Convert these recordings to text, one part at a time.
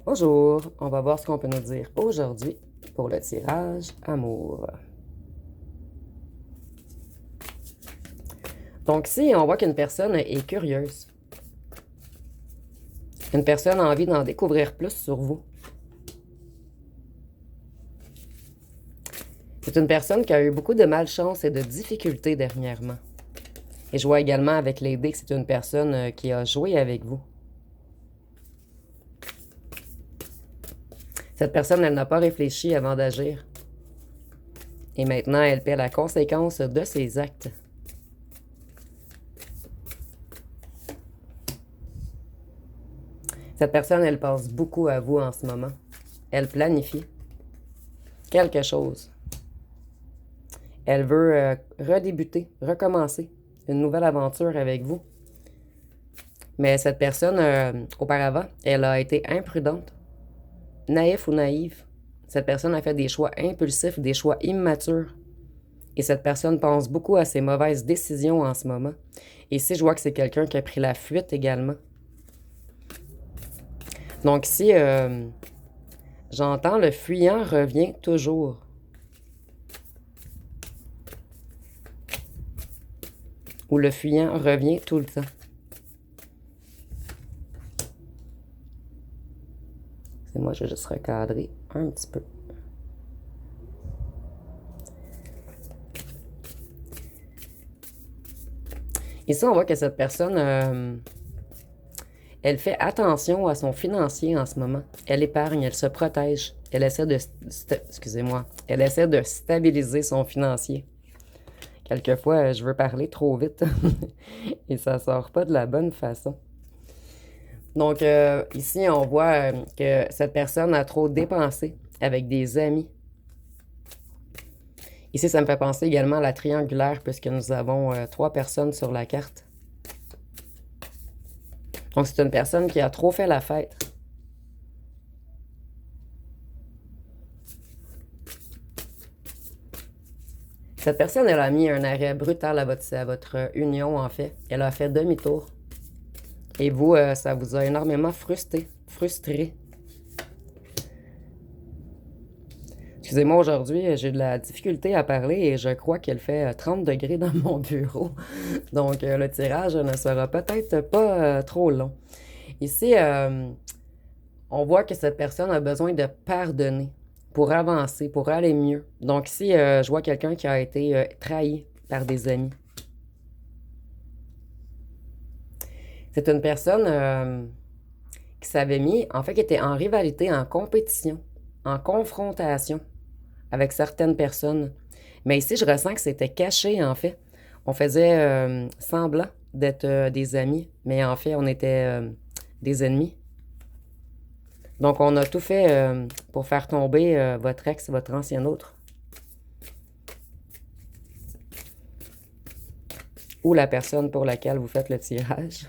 Bonjour, on va voir ce qu'on peut nous dire aujourd'hui pour le tirage amour. Donc ici, on voit qu'une personne est curieuse. Une personne a envie d'en découvrir plus sur vous. C'est une personne qui a eu beaucoup de malchance et de difficultés dernièrement. Et je vois également avec les dés que c'est une personne qui a joué avec vous. Cette personne, elle n'a pas réfléchi avant d'agir. Et maintenant, elle paie la conséquence de ses actes. Cette personne, elle pense beaucoup à vous en ce moment. Elle planifie quelque chose. Elle veut redébuter, recommencer une nouvelle aventure avec vous. Mais cette personne, auparavant, elle a été imprudente, naïf ou naïve. Cette personne a fait des choix impulsifs, des choix immatures. Et cette personne pense beaucoup à ses mauvaises décisions en ce moment. Et ici, je vois que c'est quelqu'un qui a pris la fuite également. Donc ici, j'entends le fuyant revient toujours. Ou le fuyant revient tout le temps. Et moi, je vais juste recadrer un petit peu. Ici, on voit que cette personne, elle fait attention à son financier en ce moment. Elle épargne, elle se protège. Elle essaie de, elle essaie de stabiliser son financier. Quelquefois, je veux parler trop vite et ça sort pas de la bonne façon. Donc, ici, on voit que cette personne a trop dépensé avec des amis. Ici, ça me fait penser également à la triangulaire puisque nous avons 3 personnes sur la carte. Donc, c'est une personne qui a trop fait la fête. Cette personne, elle a mis un arrêt brutal à votre union, en fait. Elle a fait demi-tour. Et vous, ça vous a énormément frustré. Excusez-moi, aujourd'hui, j'ai de la difficulté à parler et je crois qu'il fait 30 degrés dans mon bureau. Donc, le tirage ne sera peut-être pas trop long. Ici, on voit que cette personne a besoin de pardonner pour avancer, pour aller mieux. Donc ici, je vois quelqu'un qui a été trahi par des amis. C'est une personne qui s'avait mis, en fait, qui était en rivalité, en compétition, en confrontation avec certaines personnes. Mais ici, je ressens que c'était caché, en fait. On faisait semblant d'être des amis, mais en fait, on était des ennemis. Donc, on a tout fait pour faire tomber votre ex, votre ancien autre. Ou la personne pour laquelle vous faites le tirage.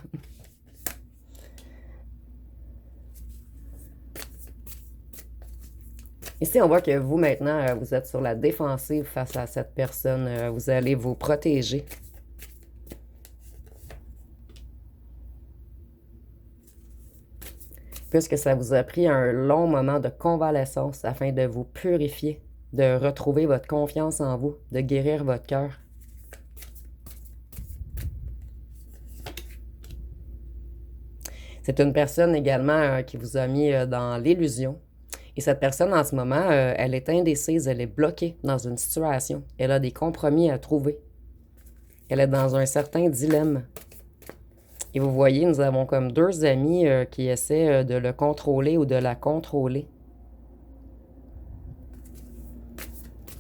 Ici, on voit que vous, maintenant, vous êtes sur la défensive face à cette personne. Vous allez vous protéger. Puisque ça vous a pris un long moment de convalescence afin de vous purifier, de retrouver votre confiance en vous, de guérir votre cœur. C'est une personne également qui vous a mis dans l'illusion. Et cette personne, en ce moment, elle est indécise, elle est bloquée dans une situation. Elle a des compromis à trouver. Elle est dans un certain dilemme. Et vous voyez, nous avons comme 2 amis qui essaient de le contrôler ou de la contrôler.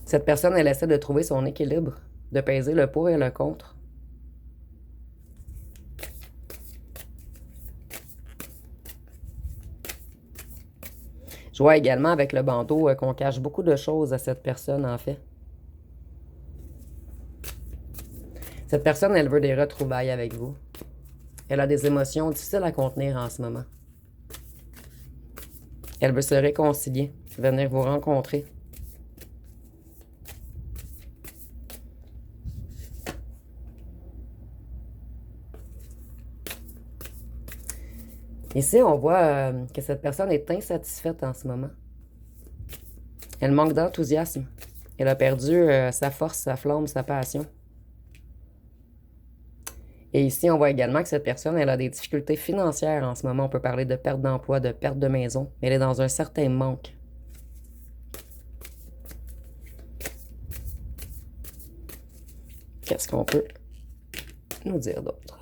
Cette personne, elle essaie de trouver son équilibre, de peser le pour et le contre. Je vois également avec le bandeau qu'on cache beaucoup de choses à cette personne, en fait. Cette personne, elle veut des retrouvailles avec vous. Elle a des émotions difficiles à contenir en ce moment. Elle veut se réconcilier, venir vous rencontrer. Ici, on voit que cette personne est insatisfaite en ce moment. Elle manque d'enthousiasme. Elle a perdu sa force, sa flamme, sa passion. Et ici, on voit également que cette personne, elle a des difficultés financières en ce moment. On peut parler de perte d'emploi, de perte de maison. Mais elle est dans un certain manque. Qu'est-ce qu'on peut nous dire d'autre?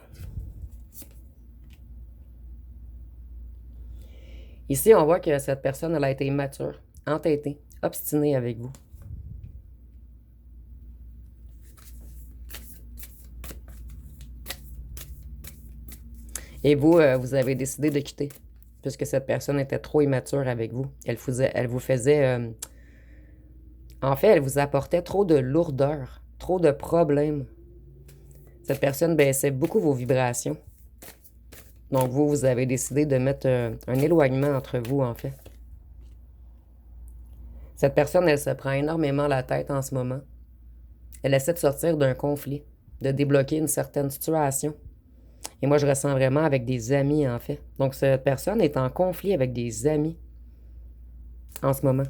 Ici, on voit que cette personne, elle a été immature, entêtée, obstinée avec vous. Et vous, vous avez décidé de quitter, puisque cette personne était trop immature avec vous. Elle vous faisait... en fait, elle vous apportait trop de lourdeur, trop de problèmes. Cette personne baissait beaucoup vos vibrations. Donc, vous avez décidé de mettre un éloignement entre vous, en fait. Cette personne, elle se prend énormément la tête en ce moment. Elle essaie de sortir d'un conflit, de débloquer une certaine situation. Et moi, je ressens vraiment avec des amis, en fait. Donc, cette personne est en conflit avec des amis en ce moment.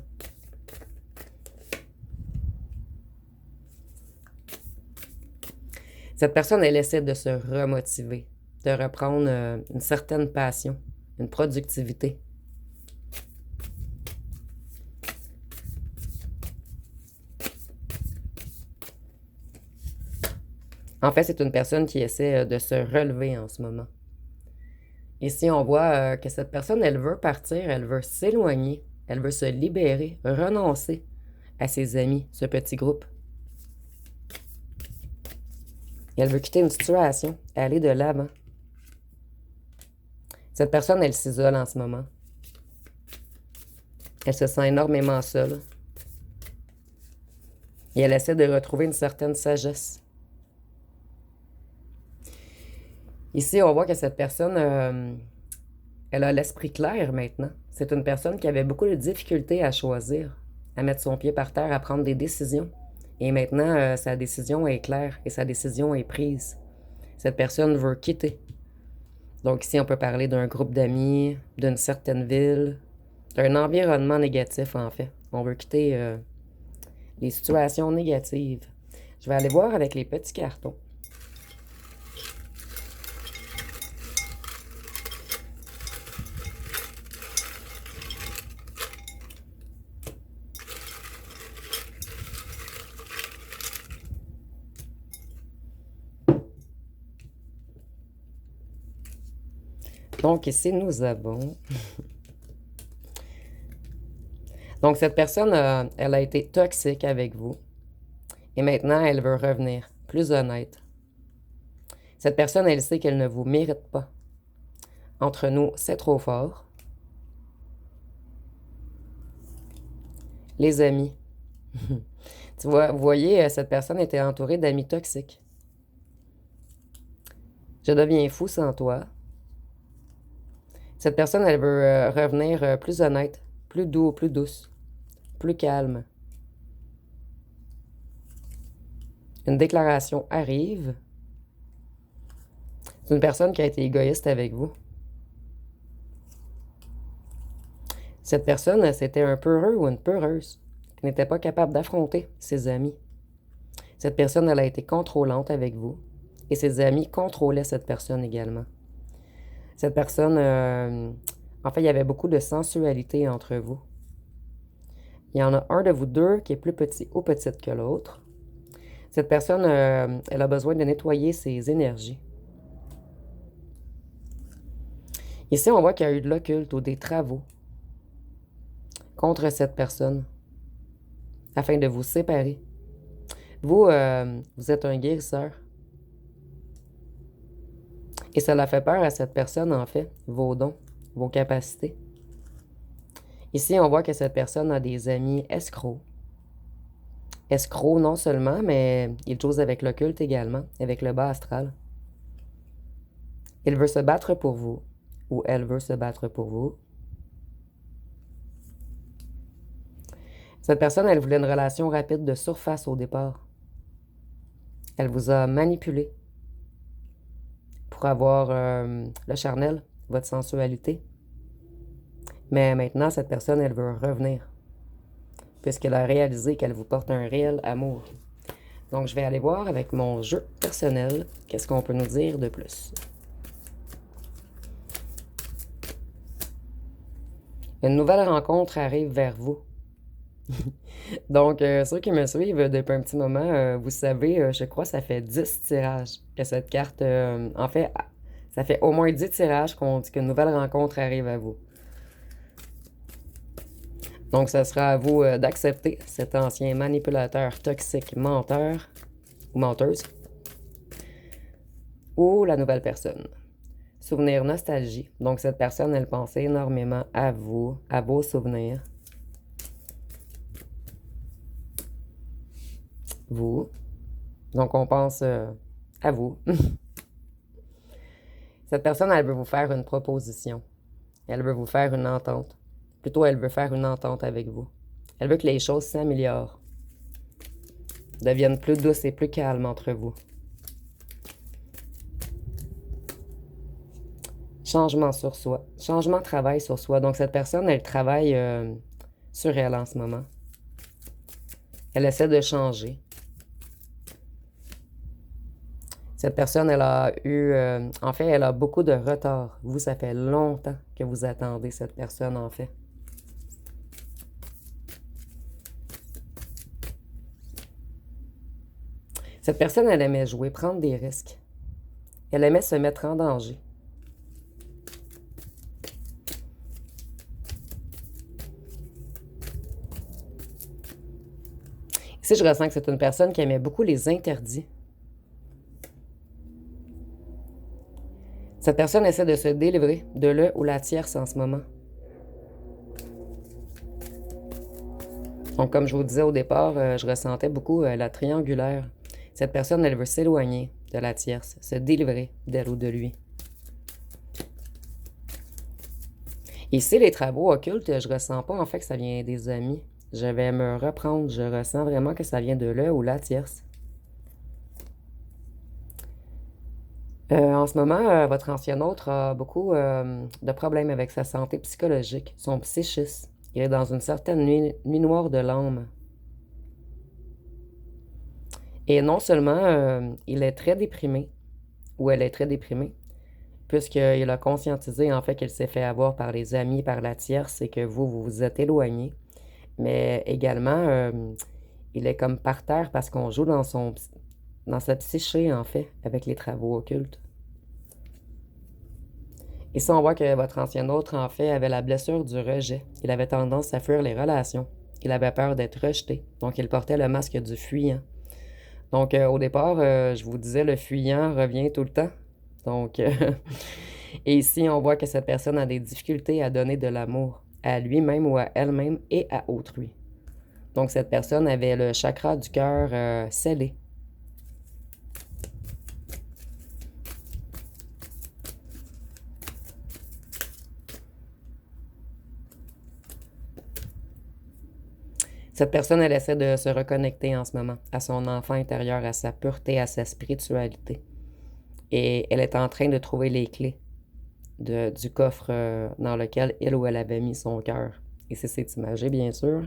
Cette personne, elle essaie de se remotiver, de reprendre une certaine passion, une productivité. En fait, c'est une personne qui essaie de se relever en ce moment. Ici, on voit que cette personne, elle veut partir, elle veut s'éloigner, elle veut se libérer, renoncer à ses amis, ce petit groupe. Et elle veut quitter une situation, aller de l'avant. Cette personne, elle s'isole en ce moment. Elle se sent énormément seule. Et elle essaie de retrouver une certaine sagesse. Ici, on voit que cette personne, elle a l'esprit clair maintenant. C'est une personne qui avait beaucoup de difficultés à choisir, à mettre son pied par terre, à prendre des décisions. Et maintenant, sa décision est claire et sa décision est prise. Cette personne veut quitter. Donc ici, on peut parler d'un groupe d'amis, d'une certaine ville, d'un environnement négatif, en fait. On veut quitter les situations négatives. Je vais aller voir avec les petits cartons. Donc ici, nous avons... Donc cette personne, elle a été toxique avec vous. Et maintenant, elle veut revenir plus honnête. Cette personne, elle sait qu'elle ne vous mérite pas. Entre nous, c'est trop fort. Les amis. Tu vois, vous voyez, cette personne était entourée d'amis toxiques. Je deviens fou sans toi. Cette personne, elle veut revenir plus honnête, plus doux, plus douce, plus calme. Une déclaration arrive. C'est une personne qui a été égoïste avec vous. Cette personne, c'était un peureux ou une peureuse qui n'était pas capable d'affronter ses amis. Cette personne, elle a été contrôlante avec vous. Et ses amis contrôlaient cette personne également. Cette personne, en fait, il y avait beaucoup de sensualité entre vous. Il y en a un de vous deux qui est plus petit ou petite que l'autre. Cette personne, elle a besoin de nettoyer ses énergies. Ici, on voit qu'il y a eu de l'occulte ou des travaux contre cette personne afin de vous séparer. Vous, vous êtes un guérisseur. Et ça l'a fait peur à cette personne, en fait, vos dons, vos capacités. Ici, on voit que cette personne a des amis escrocs. Escrocs non seulement, mais ils jouent avec l'occulte également, avec le bas astral. Il veut se battre pour vous, ou elle veut se battre pour vous. Cette personne, elle voulait une relation rapide de surface au départ. Elle vous a manipulé pour avoir le charnel, votre sensualité. Mais maintenant, cette personne, elle veut revenir, puisqu'elle a réalisé qu'elle vous porte un réel amour. Donc, je vais aller voir avec mon jeu personnel, qu'est-ce qu'on peut nous dire de plus. Une nouvelle rencontre arrive vers vous. Donc, ceux qui me suivent depuis un petit moment, vous savez, je crois que ça fait 10 tirages que cette carte... en fait, ça fait au moins 10 tirages qu'on dit qu'une nouvelle rencontre arrive à vous. Donc, ce sera à vous d'accepter cet ancien manipulateur toxique, menteur ou menteuse, ou la nouvelle personne. Souvenir nostalgie. Donc, cette personne, elle pensait énormément à vous, à vos souvenirs. Vous. Donc, on pense à vous. Cette personne, elle veut vous faire une proposition. Elle veut vous faire une entente. Plutôt, elle veut faire une entente avec vous. Elle veut que les choses s'améliorent, deviennent plus douces et plus calmes entre vous. Changement sur soi. Changement travail sur soi. Donc, cette personne, elle travaille sur elle en ce moment. Elle essaie de changer. Cette personne, elle a eu... en fait, elle a beaucoup de retard. Vous, ça fait longtemps que vous attendez cette personne, en fait. Cette personne, elle aimait jouer, prendre des risques. Elle aimait se mettre en danger. Ici, je ressens que c'est une personne qui aimait beaucoup les interdits. Cette personne essaie de se délivrer de le ou la tierce en ce moment. Donc, comme je vous disais au départ, je ressentais beaucoup la triangulaire. Cette personne, elle veut s'éloigner de la tierce, se délivrer d'elle ou de lui. Ici, les travaux occultes, je ressens pas en fait que ça vient des amis. Je vais me reprendre, je ressens vraiment que ça vient de le ou la tierce. En ce moment, votre ancien autre a beaucoup de problèmes avec sa santé psychologique, son psychisme. Il est dans une certaine nuit noire de l'âme. Et non seulement il est très déprimé, ou elle est très déprimée, puisqu'il a conscientisé en fait qu'il s'est fait avoir par les amis, par la tierce, et que vous vous êtes éloigné. Mais également, il est comme par terre parce qu'on joue dans sa psyché, en fait, avec les travaux occultes. Ici, on voit que votre ancien autre, en fait, avait la blessure du rejet. Il avait tendance à fuir les relations. Il avait peur d'être rejeté. Donc, il portait le masque du fuyant. Donc, au départ, je vous disais, le fuyant revient tout le temps. Donc, et ici, on voit que cette personne a des difficultés à donner de l'amour à lui-même ou à elle-même et à autrui. Donc, cette personne avait le chakra du cœur scellé. Cette personne, elle essaie de se reconnecter en ce moment à son enfant intérieur, à sa pureté, à sa spiritualité. Et elle est en train de trouver les clés du coffre dans lequel il ou elle avait mis son cœur. Et c'est imagé, bien sûr.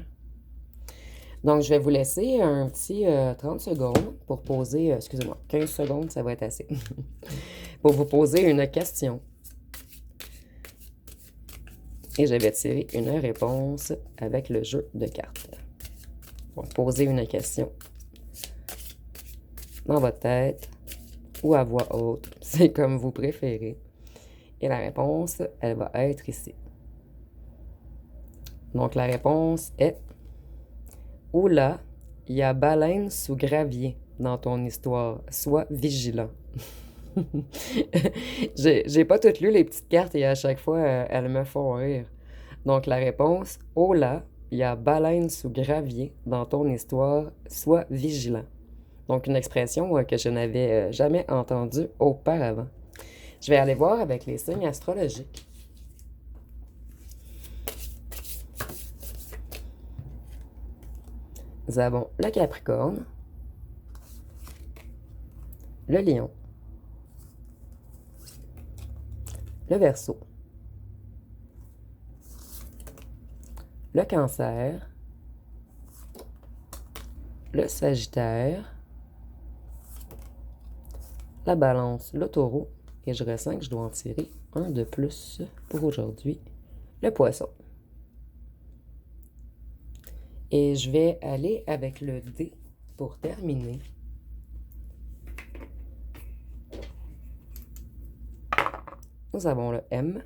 Donc, je vais vous laisser un petit 30 secondes pour poser, excusez-moi, 15 secondes, ça va être assez, pour vous poser une question. Et je vais tirer une réponse avec le jeu de cartes. Donc, posez une question dans votre tête ou à voix haute, c'est comme vous préférez. Et la réponse, elle va être ici. Donc, la réponse est « Oula, il y a baleine sous gravier dans ton histoire. Sois vigilant. » J'ai pas toutes lu les petites cartes et à chaque fois, elles me font rire. Donc, la réponse « Oh là, il y a baleine sous gravier dans ton histoire. Sois vigilant. » Donc, une expression que je n'avais jamais entendue auparavant. Je vais aller voir avec les signes astrologiques. Nous avons le Capricorne, le Lion, le Verseau le Cancer, le Sagittaire, la Balance, le Taureau, et je ressens que je dois en tirer un de plus pour aujourd'hui, le Poisson. Et je vais aller avec le D pour terminer. Nous avons le M,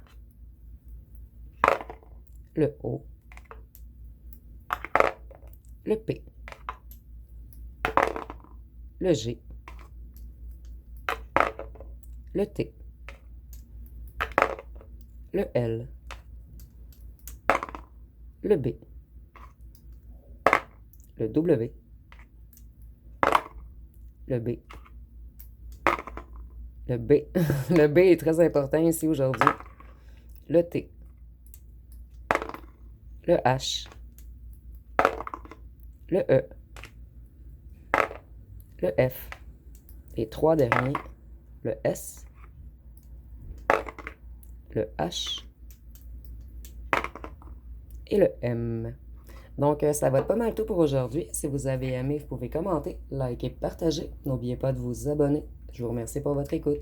le O, le P, le G, le T, le L, le B, le W, le B, le B, le B est très important ici aujourd'hui, le T, le H, le E, le F, les trois derniers, le S, le H et le M. Donc, ça va être pas mal tout pour aujourd'hui. Si vous avez aimé, vous pouvez commenter, liker, partager. N'oubliez pas de vous abonner. Je vous remercie pour votre écoute.